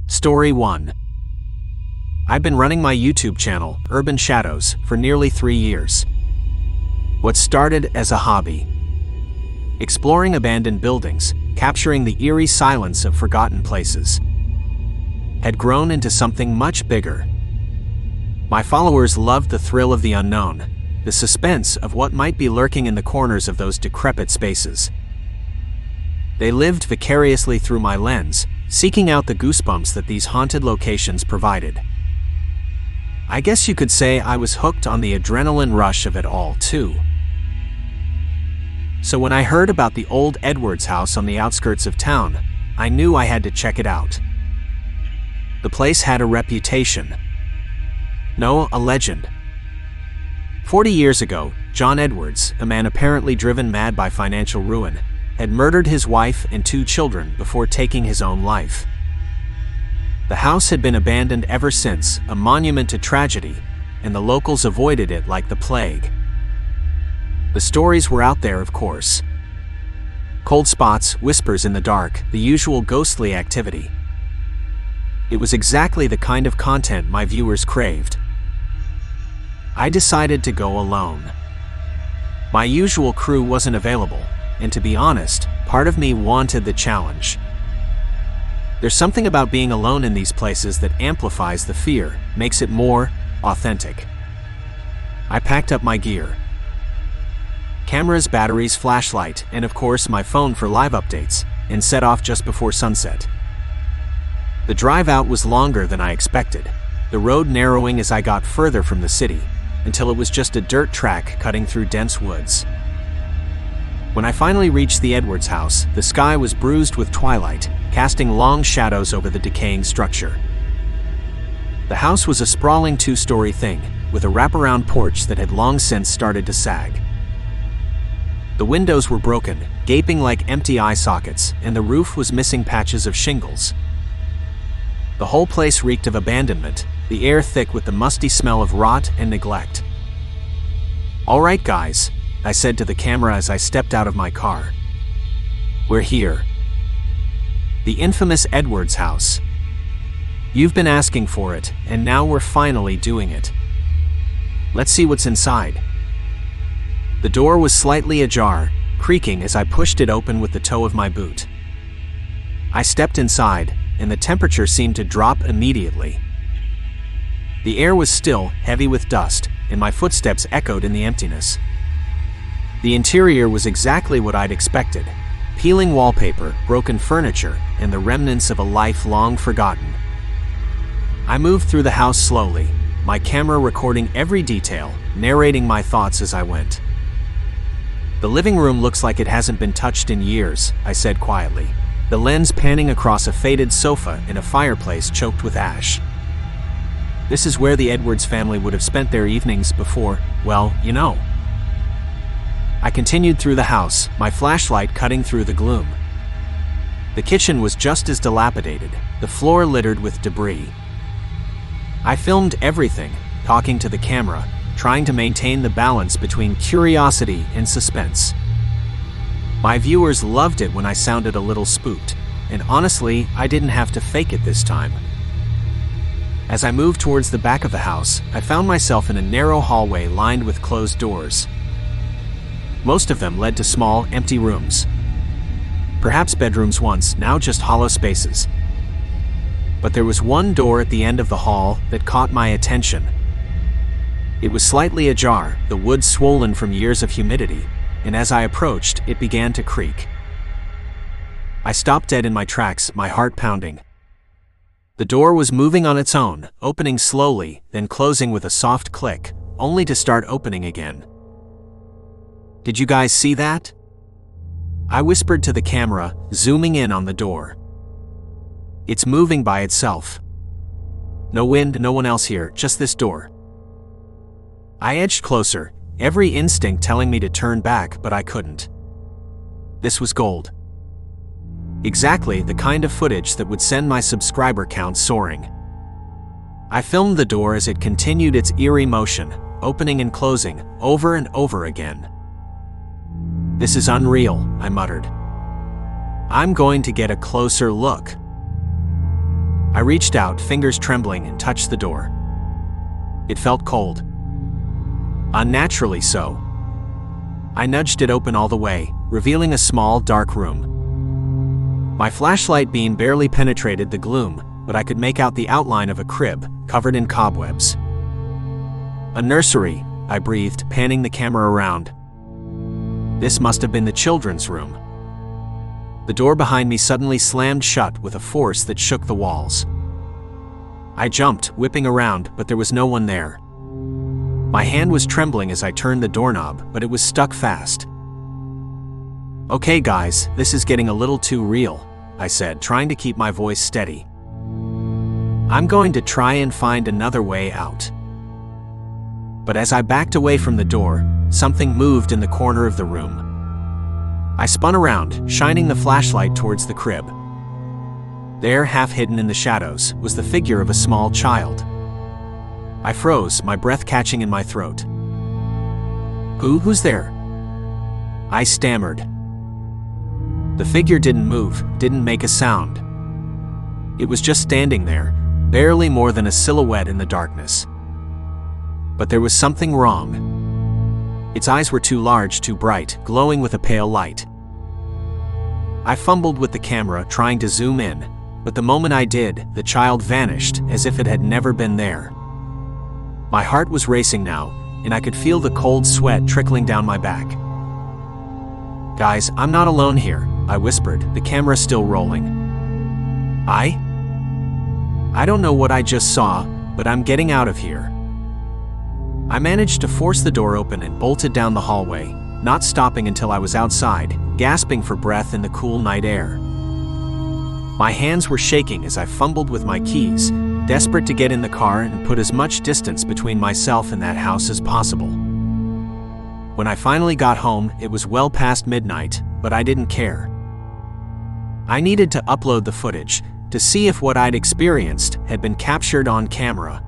Story 1. I've been running my YouTube channel, Urban Shadows, for nearly 3 years. What started as a hobby, exploring abandoned buildings, capturing the eerie silence of forgotten places, had grown into something much bigger. My followers loved the thrill of the unknown, the suspense of what might be lurking in the corners of those decrepit spaces. They lived vicariously through my lens, seeking out the goosebumps that these haunted locations provided. I guess you could say I was hooked on the adrenaline rush of it all, too. So when I heard about the old Edwards house on the outskirts of town, I knew I had to check it out. The place had a reputation. No, a legend. 40 years ago, John Edwards, a man apparently driven mad by financial ruin, had murdered his wife and 2 children before taking his own life. The house had been abandoned ever since, a monument to tragedy, and the locals avoided it like the plague. The stories were out there, of course. Cold spots, whispers in the dark, the usual ghostly activity. It was exactly the kind of content my viewers craved. I decided to go alone. My usual crew wasn't available, and to be honest, part of me wanted the challenge. There's something about being alone in these places that amplifies the fear, makes it more authentic. I packed up my gear. Cameras, batteries, flashlight, and of course my phone for live updates, and set off just before sunset. The drive out was longer than I expected, the road narrowing as I got further from the city, until it was just a dirt track cutting through dense woods. When I finally reached the Edwards house, the sky was bruised with twilight, casting long shadows over the decaying structure. The house was a sprawling 2-story thing, with a wraparound porch that had long since started to sag. The windows were broken, gaping like empty eye sockets, and the roof was missing patches of shingles. The whole place reeked of abandonment, the air thick with the musty smell of rot and neglect. "All right, guys," I said to the camera as I stepped out of my car. "We're here. The infamous Edwards house. You've been asking for it, and now we're finally doing it. Let's see what's inside." The door was slightly ajar, creaking as I pushed it open with the toe of my boot. I stepped inside, and the temperature seemed to drop immediately. The air was still, heavy with dust, and my footsteps echoed in the emptiness. The interior was exactly what I'd expected: peeling wallpaper, broken furniture, and the remnants of a life long forgotten. I moved through the house slowly, my camera recording every detail, narrating my thoughts as I went. "The living room looks like it hasn't been touched in years," I said quietly, the lens panning across a faded sofa and a fireplace choked with ash. "This is where the Edwards family would have spent their evenings before, well, you know." I continued through the house, my flashlight cutting through the gloom. The kitchen was just as dilapidated, the floor littered with debris. I filmed everything, talking to the camera, trying to maintain the balance between curiosity and suspense. My viewers loved it when I sounded a little spooked, and honestly, I didn't have to fake it this time. As I moved towards the back of the house, I found myself in a narrow hallway lined with closed doors. Most of them led to small, empty rooms. Perhaps bedrooms once, now just hollow spaces. But there was one door at the end of the hall that caught my attention. It was slightly ajar, the wood swollen from years of humidity, and as I approached, it began to creak. I stopped dead in my tracks, my heart pounding. The door was moving on its own, opening slowly, then closing with a soft click, only to start opening again. "Did you guys see that?" I whispered to the camera, zooming in on the door. "It's moving by itself. No wind, no one else here, just this door." I edged closer, every instinct telling me to turn back, but I couldn't. This was gold. Exactly the kind of footage that would send my subscriber count soaring. I filmed the door as it continued its eerie motion, opening and closing, over and over again. "This is unreal," I muttered. "I'm going to get a closer look." I reached out, fingers trembling, and touched the door. It felt cold. Unnaturally so. I nudged it open all the way, revealing a small, dark room. My flashlight beam barely penetrated the gloom, but I could make out the outline of a crib, covered in cobwebs. A nursery, I breathed, panning the camera around. This must have been the children's room. The door behind me suddenly slammed shut with a force that shook the walls. I jumped, whipping around, but there was no one there. My hand was trembling as I turned the doorknob, but it was stuck fast. "Okay guys, this is getting a little too real," I said, trying to keep my voice steady. "I'm going to try and find another way out." But as I backed away from the door, something moved in the corner of the room. I spun around, shining the flashlight towards the crib. There, half hidden in the shadows, was the figure of a small child. I froze, my breath catching in my throat. Who's there?" I stammered. The figure didn't move, didn't make a sound. It was just standing there, barely more than a silhouette in the darkness. But there was something wrong. Its eyes were too large, too bright, glowing with a pale light. I fumbled with the camera, trying to zoom in, but the moment I did, the child vanished, as if it had never been there. My heart was racing now, and I could feel the cold sweat trickling down my back. "Guys, I'm not alone here," I whispered, the camera still rolling. I don't know what I just saw, but I'm getting out of here." I managed to force the door open and bolted down the hallway, not stopping until I was outside, gasping for breath in the cool night air. My hands were shaking as I fumbled with my keys, desperate to get in the car and put as much distance between myself and that house as possible. When I finally got home, it was well past midnight, but I didn't care. I needed to upload the footage to see if what I'd experienced had been captured on camera.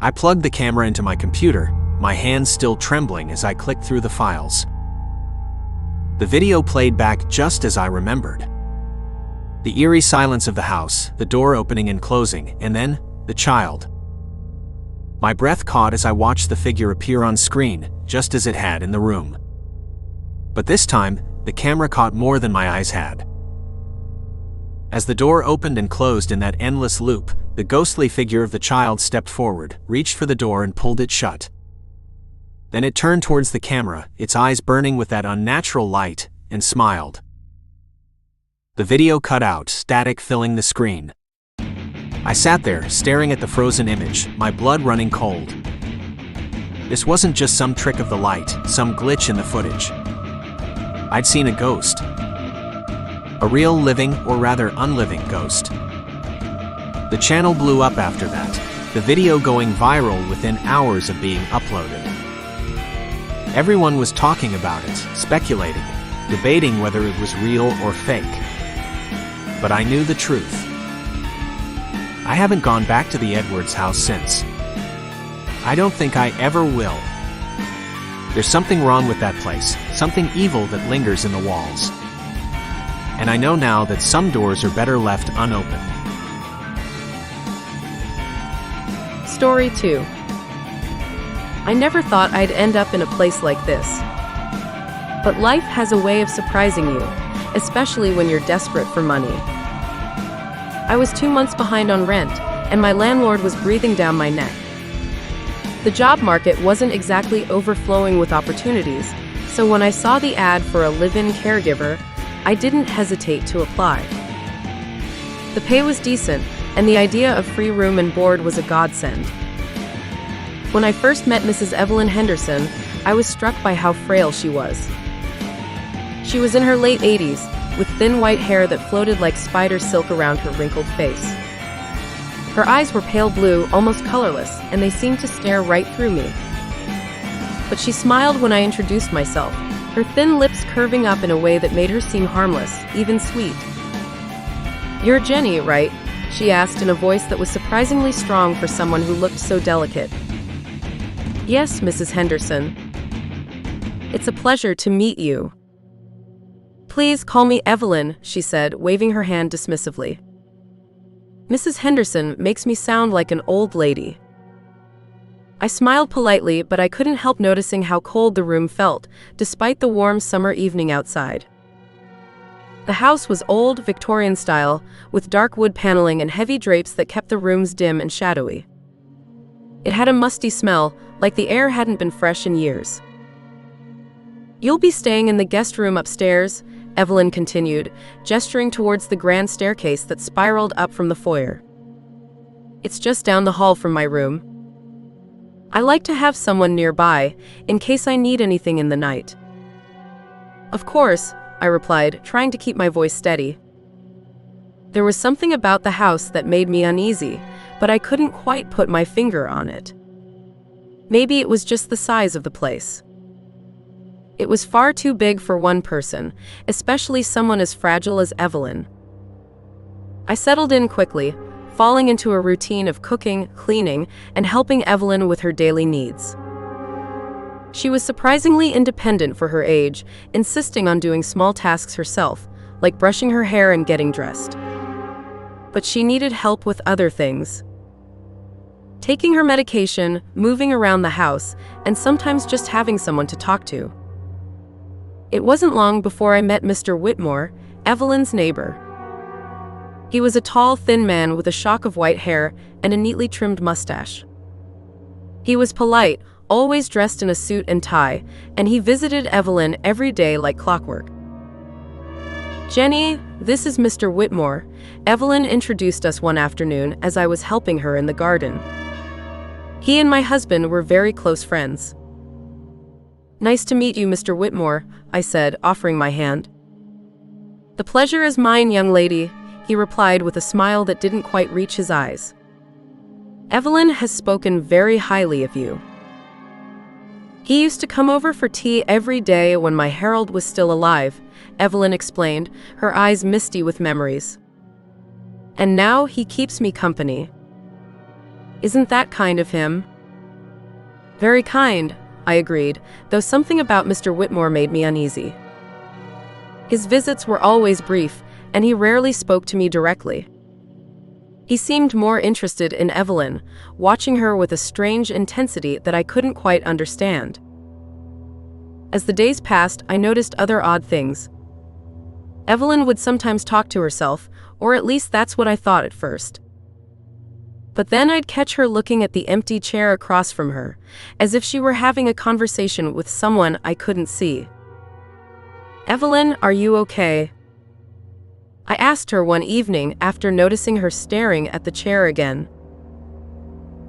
I plugged the camera into my computer, my hands still trembling as I clicked through the files. The video played back just as I remembered. The eerie silence of the house, the door opening and closing, and then, the child. My breath caught as I watched the figure appear on screen, just as it had in the room. But this time, the camera caught more than my eyes had. As the door opened and closed in that endless loop, the ghostly figure of the child stepped forward, reached for the door and pulled it shut. Then it turned towards the camera, its eyes burning with that unnatural light, and smiled. The video cut out, static filling the screen. I sat there, staring at the frozen image, my blood running cold. This wasn't just some trick of the light, some glitch in the footage. I'd seen a ghost. A real living, or rather unliving, ghost. The channel blew up after that, the video going viral within hours of being uploaded. Everyone was talking about it, speculating, debating whether it was real or fake. But I knew the truth. I haven't gone back to the Edwards house since. I don't think I ever will. There's something wrong with that place, something evil that lingers in the walls. And I know now that some doors are better left unopened. Story 2. I never thought I'd end up in a place like this. But life has a way of surprising you, especially when you're desperate for money. I was 2 months behind on rent, and my landlord was breathing down my neck. The job market wasn't exactly overflowing with opportunities, so when I saw the ad for a live-in caregiver, I didn't hesitate to apply. The pay was decent, and the idea of free room and board was a godsend. When I first met Mrs. Evelyn Henderson, I was struck by how frail she was. She was in her late 80s, with thin white hair that floated like spider silk around her wrinkled face. Her eyes were pale blue, almost colorless, and they seemed to stare right through me. But she smiled when I introduced myself, her thin lips curving up in a way that made her seem harmless, even sweet. "You're Jenny, right?" she asked in a voice that was surprisingly strong for someone who looked so delicate. "Yes, Mrs. Henderson. It's a pleasure to meet you." "Please call me Evelyn," she said, waving her hand dismissively. Mrs. Henderson makes me sound like an old lady. I smiled politely, but I couldn't help noticing how cold the room felt, despite the warm summer evening outside. The house was old, Victorian style, with dark wood paneling and heavy drapes that kept the rooms dim and shadowy. It had a musty smell, like the air hadn't been fresh in years. "You'll be staying in the guest room upstairs," Evelyn continued, gesturing towards the grand staircase that spiraled up from the foyer. "It's just down the hall from my room. I like to have someone nearby, in case I need anything in the night." "Of course," I replied, trying to keep my voice steady. There was something about the house that made me uneasy, but I couldn't quite put my finger on it. Maybe it was just the size of the place. It was far too big for one person, especially someone as fragile as Evelyn. I settled in quickly, falling into a routine of cooking, cleaning, and helping Evelyn with her daily needs. She was surprisingly independent for her age, insisting on doing small tasks herself, like brushing her hair and getting dressed. But she needed help with other things. Taking her medication, moving around the house, and sometimes just having someone to talk to. It wasn't long before I met Mr. Whitmore, Evelyn's neighbor. He was a tall, thin man with a shock of white hair and a neatly trimmed mustache. He was polite, always dressed in a suit and tie, and he visited Evelyn every day like clockwork. "Jenny, this is Mr. Whitmore," Evelyn introduced us one afternoon as I was helping her in the garden. He and my husband were very close friends. "Nice to meet you, Mr. Whitmore," I said, offering my hand. "The pleasure is mine, young lady," he replied with a smile that didn't quite reach his eyes. "Evelyn has spoken very highly of you. He used to come over for tea every day when my Harold was still alive," Evelyn explained, her eyes misty with memories. "And now he keeps me company. Isn't that kind of him?" "Very kind," I agreed, though something about Mr. Whitmore made me uneasy. His visits were always brief, and he rarely spoke to me directly. He seemed more interested in Evelyn, watching her with a strange intensity that I couldn't quite understand. As the days passed, I noticed other odd things. Evelyn would sometimes talk to herself, or at least that's what I thought at first. But then I'd catch her looking at the empty chair across from her, as if she were having a conversation with someone I couldn't see. "Evelyn, are you okay?" I asked her one evening after noticing her staring at the chair again.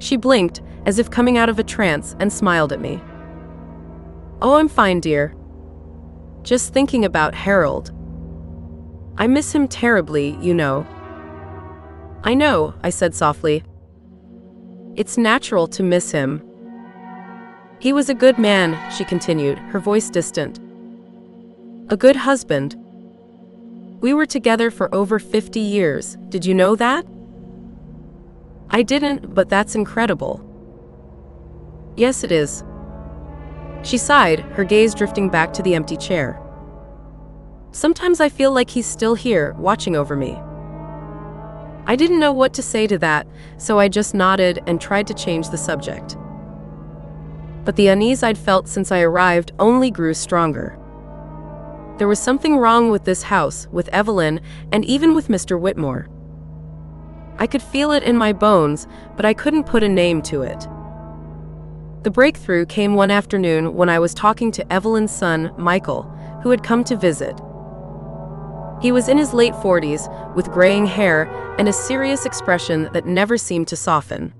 She blinked, as if coming out of a trance, and smiled at me. "Oh, I'm fine, dear. Just thinking about Harold. I miss him terribly, you know." "I know," I said softly. "It's natural to miss him. He was a good man," she continued, her voice distant. "A good husband. We were together for over 50 years, did you know that?" "I didn't, but that's incredible." "Yes, it is." She sighed, her gaze drifting back to the empty chair. "Sometimes I feel like he's still here, watching over me." I didn't know what to say to that, so I just nodded and tried to change the subject. But the unease I'd felt since I arrived only grew stronger. There was something wrong with this house, with Evelyn, and even with Mr. Whitmore. I could feel it in my bones, but I couldn't put a name to it. The breakthrough came one afternoon when I was talking to Evelyn's son, Michael, who had come to visit. He was in his late 40s, with graying hair and a serious expression that never seemed to soften.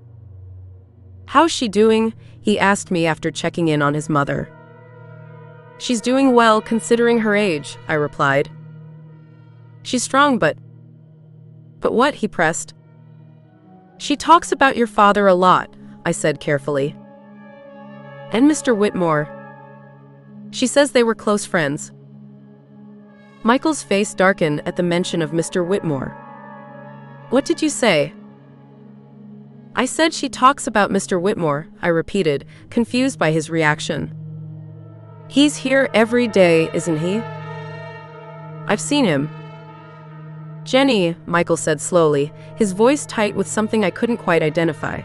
"How's she doing?" he asked me after checking in on his mother. "She's doing well considering her age," I replied. "She's strong, but what?" he pressed. "She talks about your father a lot," I said carefully. "And Mr. Whitmore. She says they were close friends." Michael's face darkened at the mention of Mr. Whitmore. "What did you say?" "I said she talks about Mr. Whitmore," I repeated, confused by his reaction. "He's here every day, isn't he?" "I've seen him." Jenny, Michael said slowly, his voice tight with something I couldn't quite identify.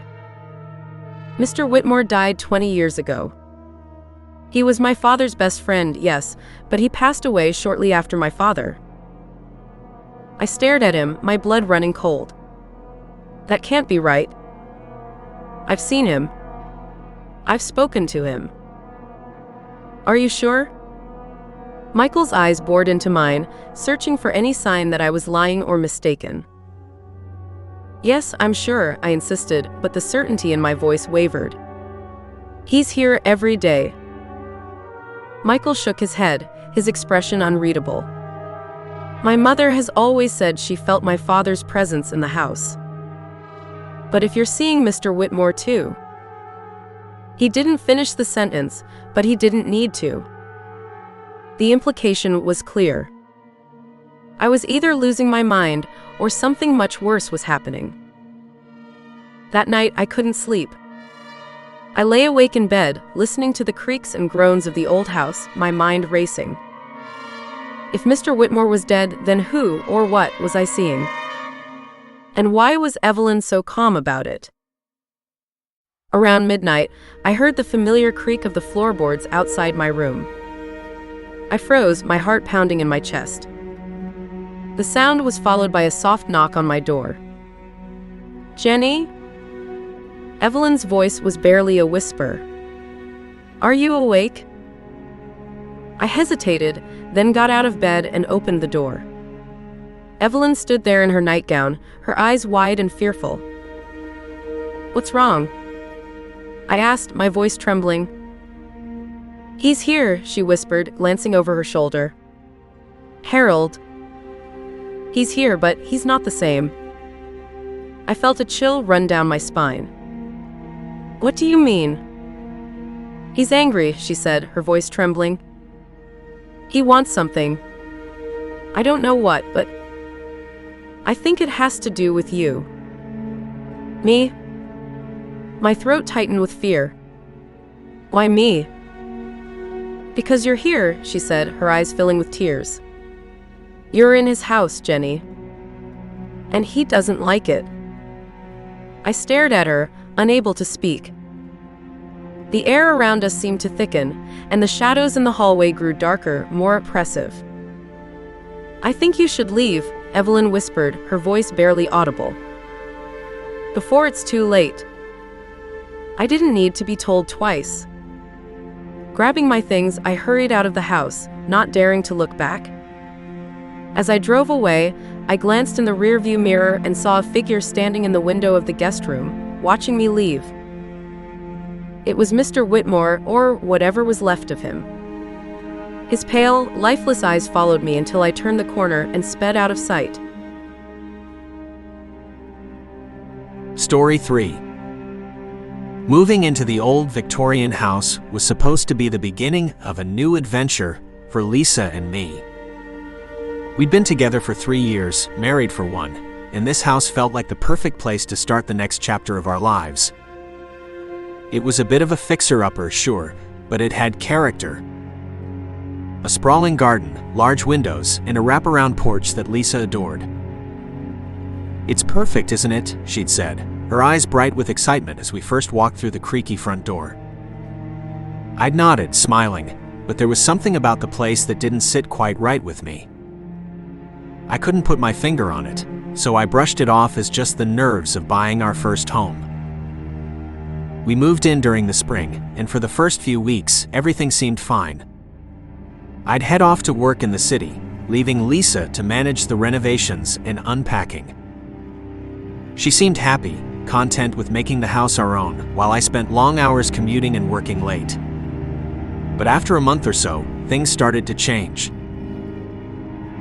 Mr. Whitmore died 20 years ago. He was my father's best friend, yes, but he passed away shortly after my father. I stared at him, my blood running cold. That can't be right. I've seen him. I've spoken to him. Are you sure? Michael's eyes bored into mine, searching for any sign that I was lying or mistaken. Yes, I'm sure, I insisted, but the certainty in my voice wavered. He's here every day. Michael shook his head, his expression unreadable. My mother has always said she felt my father's presence in the house. But if you're seeing Mr. Whitmore too. He didn't finish the sentence, but he didn't need to. The implication was clear. I was either losing my mind or something much worse was happening. That night, I couldn't sleep. I lay awake in bed, listening to the creaks and groans of the old house, my mind racing. If Mr. Whitmore was dead, then who or what was I seeing? And why was Evelyn so calm about it? Around midnight, I heard the familiar creak of the floorboards outside my room. I froze, my heart pounding in my chest. The sound was followed by a soft knock on my door. Jenny? Evelyn's voice was barely a whisper. Are you awake? I hesitated, then got out of bed and opened the door. Evelyn stood there in her nightgown, her eyes wide and fearful. What's wrong? I asked, my voice trembling. He's here, she whispered, glancing over her shoulder. Harold. He's here, but he's not the same. I felt a chill run down my spine. What do you mean? He's angry, she said, her voice trembling. He wants something. I don't know what, but I think it has to do with you. Me? My throat tightened with fear. Why me? Because you're here, she said, her eyes filling with tears. You're in his house, Jenny. And he doesn't like it. I stared at her, unable to speak. The air around us seemed to thicken, and the shadows in the hallway grew darker, more oppressive. I think you should leave, Evelyn whispered, her voice barely audible. Before it's too late. I didn't need to be told twice. Grabbing my things, I hurried out of the house, not daring to look back. As I drove away, I glanced in the rearview mirror and saw a figure standing in the window of the guest room, watching me leave. It was Mr. Whitmore, or whatever was left of him. His pale, lifeless eyes followed me until I turned the corner and sped out of sight. Story 3. Moving into the old Victorian house was supposed to be the beginning of a new adventure for Lisa and me. We'd been together for 3 years, married for 1, and this house felt like the perfect place to start the next chapter of our lives. It was a bit of a fixer-upper, sure, but it had character. A sprawling garden, large windows, and a wraparound porch that Lisa adored. It's perfect, isn't it? She'd said, her eyes bright with excitement as we first walked through the creaky front door. I'd nodded, smiling, but there was something about the place that didn't sit quite right with me. I couldn't put my finger on it, so I brushed it off as just the nerves of buying our first home. We moved in during the spring, and for the first few weeks, everything seemed fine. I'd head off to work in the city, leaving Lisa to manage the renovations and unpacking. She seemed happy, content with making the house our own, while I spent long hours commuting and working late. But after a month or so, things started to change.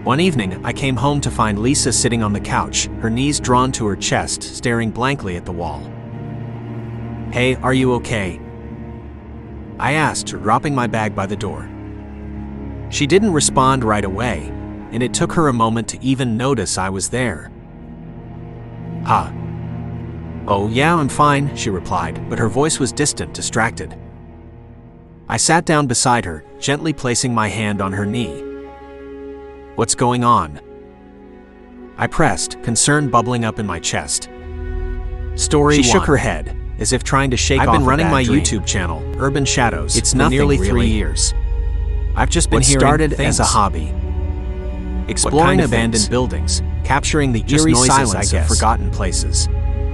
One evening, I came home to find Lisa sitting on the couch, her knees drawn to her chest, staring blankly at the wall. Hey, are you okay? I asked her, dropping my bag by the door. She didn't respond right away, and it took her a moment to even notice I was there. Huh. Oh yeah, I'm fine, she replied, but her voice was distant, distracted. I sat down beside her, gently placing my hand on her knee. What's going on? I pressed, concern bubbling up in my chest. Story 1. She shook her head, as if trying to shake off a bad dream. I've been running my YouTube channel, Urban Shadows, for nearly 3 years. I've just been hearing started as a hobby. Exploring abandoned buildings, capturing the eerie silence of forgotten places.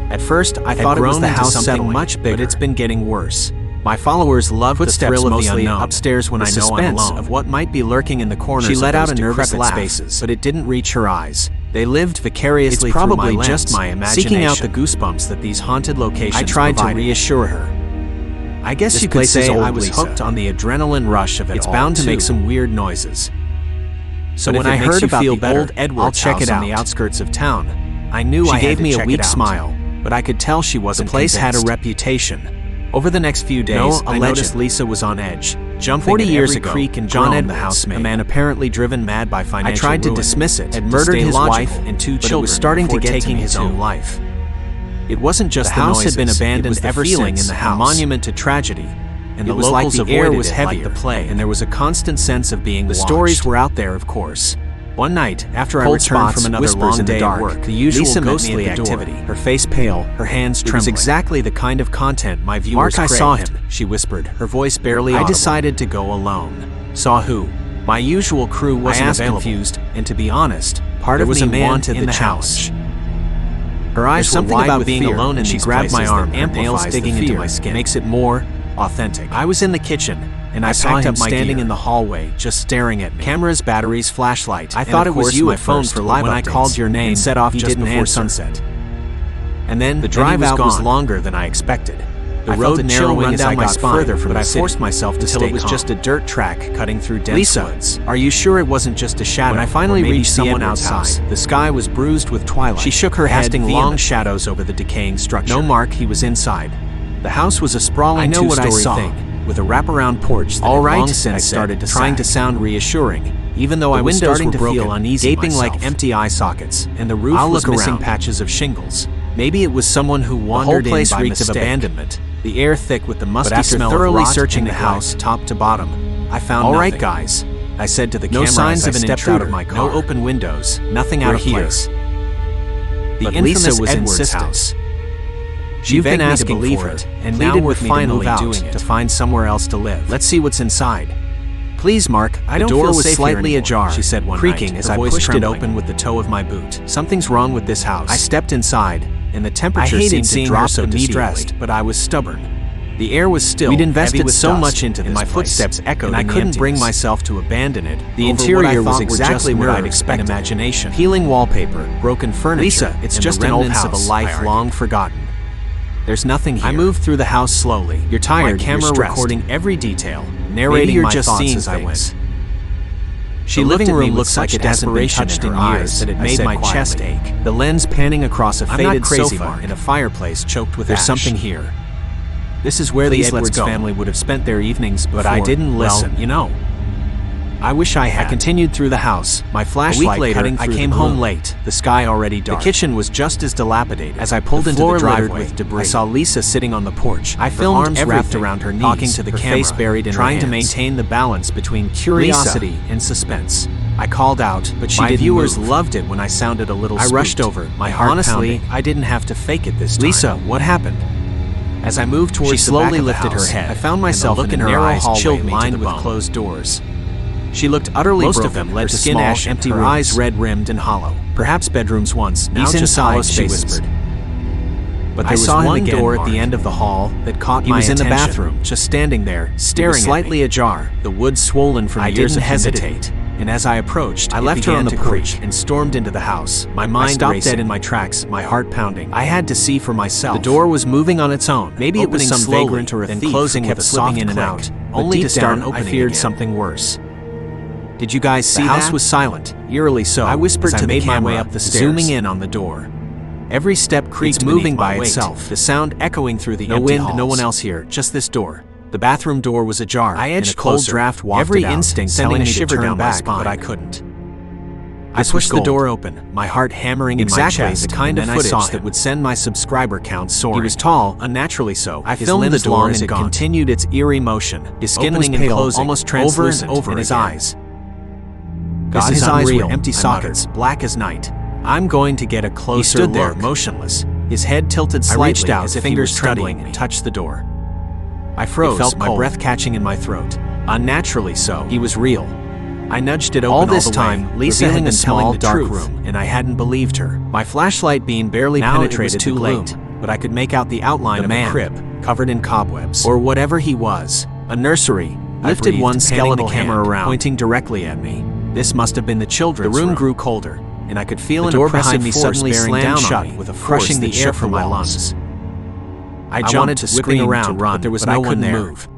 At first, I thought it was the house something much bigger, but it's been getting worse. My followers loved the thrill of the unknown, upstairs when I know I'm alone, of what might be lurking in the corners. She let out a nervous laugh, spaces, but it didn't reach her eyes. They lived vicariously through my lens, just my imagination, seeking out the goosebumps that these haunted locations I tried provided. To reassure her. I guess you could say I was hooked on the adrenaline rush of it all. It's bound to make some weird noises. So when I heard about the old Edwards house on the outskirts of town, I knew I had to check it out. She gave me a weak smile, but I could tell she wasn't convinced. The place had a reputation. Over the next few days, I noticed Lisa was on edge, jumping 40 years ago. Creek and John Edwards, the housemaid, a man apparently driven mad by financial ruin. I tried to dismiss it, had murdered his wife and 2 children, was starting to get taking his own life. It wasn't just the house had been abandoned ever since, in the house, a monument to tragedy, and the locals avoided it. The air was heavier, like the plague, and there was a constant sense of being watched. The stories were out there, of course. One night, after I returned from another long day at work, the usual ghostly activity, her face pale, her hands trembling. It was exactly the kind of content my viewers craved. Mark, I saw him, she whispered, her voice barely audible. I decided to go alone. Saw who? My usual crew wasn't available. Confused, and to be honest, part of me wanted the challenge. Her eyes were wide about being alone, and she grabbed my arm, nails digging into my skin. Makes it more authentic. I was in the kitchen, and I packed up my standing in the hallway, just staring at me. Cameras, batteries, flashlight. I thought it was you at phone for live when I called your name and set off just before sunset. And then the drive out was longer than I expected. The road narrowing as I got further from the city, but I forced myself to stay calm. It was just a dirt track cutting through dense woods. Are you sure it wasn't just a shadow? When I finally reached someone outside, the sky was bruised with twilight. She shook her head, casting long shadows over the decaying structure. No Mark, he was inside. The house was a sprawling two-story thing, with a wraparound porch that had long since started to trying to sound reassuring, even though I was starting to feel uneasy, gaping like empty eye sockets, and the roof was missing patches of shingles. Maybe it was someone who wandered in by mistake. The whole place reeked of abandonment, the air thick with the musty smell of rot. Thoroughly searching the house top to bottom, I found nothing. All right, guys, I said to the camera. No signs of an intruder. Out of my car. No open windows, nothing out of place. The infamous was Edwards' house. You've been asking for it, and now we're finally doing it to find somewhere else to live. Let's see what's inside. Please, Mark. The door was slightly ajar, she said one creaking night, as I pushed it open with the toe of my boot. Something's wrong with this house. I stepped inside, and the temperature seemed to drop so immediately, but I was stubborn. The air was still. We'd invested so much into this, and my footsteps echoed, and I couldn't bring myself to abandon it. The interior was exactly what I'd expected. Imagination, peeling wallpaper, broken furniture. Lisa, it's just an old house of a life long forgotten. There's nothing here. I moved through the house slowly. You're tired, my camera recording every detail, narrating my thoughts as I went. The living room looks like it hasn't been touched in years, that it made my chest ache. The lens panning across a faded sofa in a fireplace choked with ash. There's something here. This is where the Edwards family would have spent their evenings before. But I didn't listen. Well, you know. I wish I had. I continued through the house, my flashlight cutting through. I came home late, the sky already dark. The kitchen was just as dilapidated. As I pulled into the driveway with debris, I saw Lisa sitting on the porch. I filmed arms wrapped around her knees, talking to the camera, face buried in trying to maintain the balance between curiosity and suspense. I called out, but she didn't. My viewers loved it when I sounded a little spooked. I rushed over, my heart pounding. I didn't have to fake it this time. Lisa, what happened? As I moved towards the back of the house, she slowly lifted her head. I found myself in a narrow hallway lined with closed doors. She looked utterly broken. Most of them led to small, empty rooms, her eyes red-rimmed and hollow. Perhaps bedrooms once, now just hollow spaces. She whispered. But there was one door at the end of the hall that caught my attention. He was in the bathroom, just standing there, staring at me. Slightly ajar, the wood swollen from years of humidity. I didn't hesitate, and as I approached, I left her on the porch and stormed into the house. My mind stopped dead in my tracks, my heart pounding. I had to see for myself. The door was moving on its own. Maybe it was some vagrant or a thief closing with a slipping in and out. Only to start opening. I feared something worse. Did you guys see that? The house was silent, eerily so. I whispered to the camera, my way up the stairs, zooming in on the door. Every step creaked moving by itself, the sound echoing through the empty halls. No one else here, just this door. The bathroom door was ajar. I edged closer, cold draft wafted every instinct sending a shiver down my spine, but I couldn't. I pushed the door open, my heart hammering in my chest, the kind of footage that would send my subscriber count soaring. He was tall, unnaturally so. I filmed the door as it continued its eerie motion, his skin and closing, almost translucent, over and over in his eyes. His eyes were empty sockets, black as night. I'm going to get a closer He stood there, look. motionless, his head tilted slightly. I reached out, as if fingers he was trembling, studying and me. touched the door. I froze, It felt my cold. breath catching in my throat. Unnaturally so. He was real. I nudged it open All this the way, time, Lisa revealing had a been telling small the dark truth. room, and I hadn't believed her. My flashlight beam barely Now it was penetrated too the gloom, late. but I could make out the outline The of man, a crib, covered in cobwebs, or or whatever he was. A nursery. I Lifted breathed, one panning skeletal the camera hand, around, pointing directly at me. This must have been the children's The room grew grew colder, and I could feel The an door oppressive behind me force suddenly bearing slammed down shut on me, with a force crushing that the air shook from the my walls. lungs. I I jumped, wanted to whipping scream, around, to run, but there was but no I one couldn't there. move.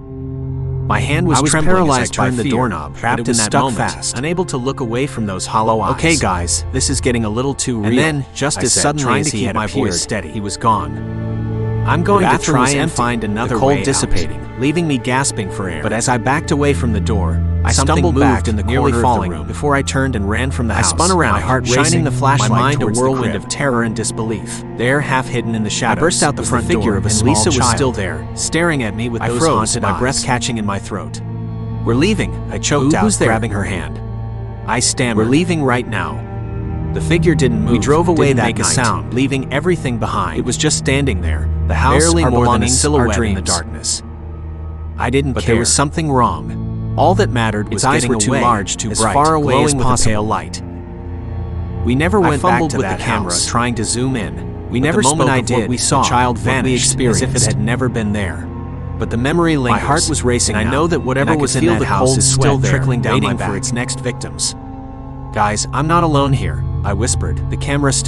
My hand was I was trembling paralyzed as I tried by the fear, doorknob, but trapped it in was that stuck moment, fast. unable to look away from those hollow eyes. Okay, guys, this is getting a little too real. And then, just I as said, suddenly trying as to he keep had my appeared, voice steady, he was gone. I'm going The to bathroom try was and empty, find another the cold way dissipating, out, leaving me gasping for air. But as I backed away from the door, I something stumbled moved back in the nearly corner of the falling room. before I turned and ran from the I house. spun around, my heart shining racing, the flashlight my mind a towards the whirlwind crib. of terror and disbelief. There, half hidden in the shadows, I burst out the was front figure door, of a and small Lisa was child, still there, staring at me with I those froze, haunted my eyes, breath catching in my throat. We're leaving, I choked out, Who's there? grabbing her hand. I stammered. We're leaving right now. The figure didn't move. We drove away didn't that make a night, sound, leaving everything behind. It was just standing there, the house, barely our more than a belongings, silhouette our in the dreams. darkness. I didn't But care. there was something wrong. All that mattered was Its eyes getting were too away, large, too as bright, far away as glowing with a possible. pale light. We never I went back fumbled to with that the camera, house, trying to zoom in. We But never the moment spoke I of what did, we saw. the child what we vanished, experienced, as if it had never been there. But the memory lingers. My heart was racing. and I now, know that whatever and I was could in feel that the house cold is sweat still there, trickling down waiting my for back. its next victims. Guys, I'm not alone here, I whispered. The camera still